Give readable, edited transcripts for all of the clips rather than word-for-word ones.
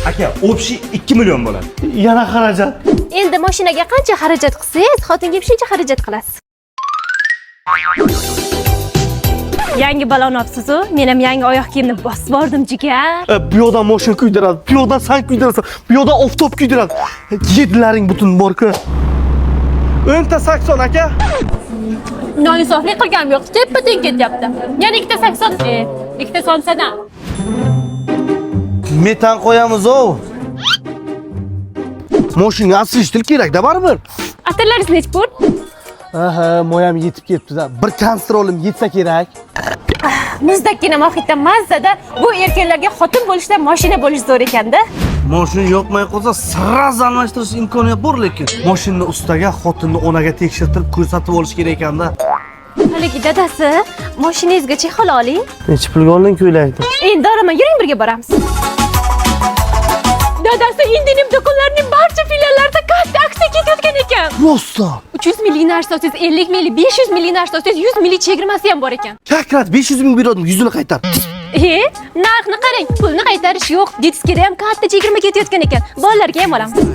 Aka, общий 2 million bo'ladi. Yana xarajat. Endi mashinaga qancha xarajat qilsangiz, xotinga ham shuncha xarajat qilasiz. Yangi balon olibsiz-ku, men ham yangi oyoq kiyimni bosib bordim jigar. Bu yoqdan mashina kuydiradi, bu yoqdan san kuydirasan, bu yoqdan oftob kuydiradi. Yedilaring butun bor-ku. O'nta 80 aka. Noinsoflik qilganim yo'q, teppa-teng ketyapti. Yana ikkita 80, ikkita somsadan. Metan qo'yamiz-ku. Mashina asishtir kerak-da baribir. Atirlaringiz nech pul? Aha, moyam yetib ketdi-da. Bir kontrolim yetsa kerak. Muzdakkina mohitda mazzada bu erkaklarga xotin bo'lishdan mashina bo'lish zo'r ekanda. Mashina yoqmay qolsa, sraz almashtirish imkoniyati bor lekin. Mashinani ustaga, xotinni onaga tekshirtirib ko'rsatib olish kerak ekanda. Haligi dadasi, mashinangizga chexol oling. Necha pulga olding ko'ylakni? Endi oraman, yuring birga boramiz. Dadasi, Indinim do'konlarining barcha filiallarida katta aksiya ketayotgan ekan. Rosta. 300 ming narsa olsangiz 50 ming, 500 ming narsa olsangiz 100 ming chegirmasi ham bor ekan. Kakrat 500 ming berdim, 100 ni qaytar. Narxni qarang, pulni qaytarish yo'q. Diskida ham katta chegirma ketayotgan ekan. Bolalarga ham olamiz.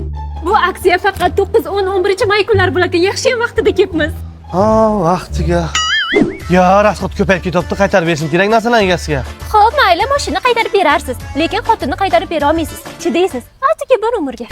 Bu aksiya faqat 9-10-11 may kunlari bo'lar ekan. Yaxshi ham vaqtida kelibmiz. Ha, vaqtiga. Ya, rasxot ko'payib ketyapti, qaytarib berishim kerak narsalar egasiga. Xo'p, mayli, mashina qaytarib berarsiz, lekin xotinni qaytarib bera olmaysiz. Chidaysiz. Atigi bir umrga.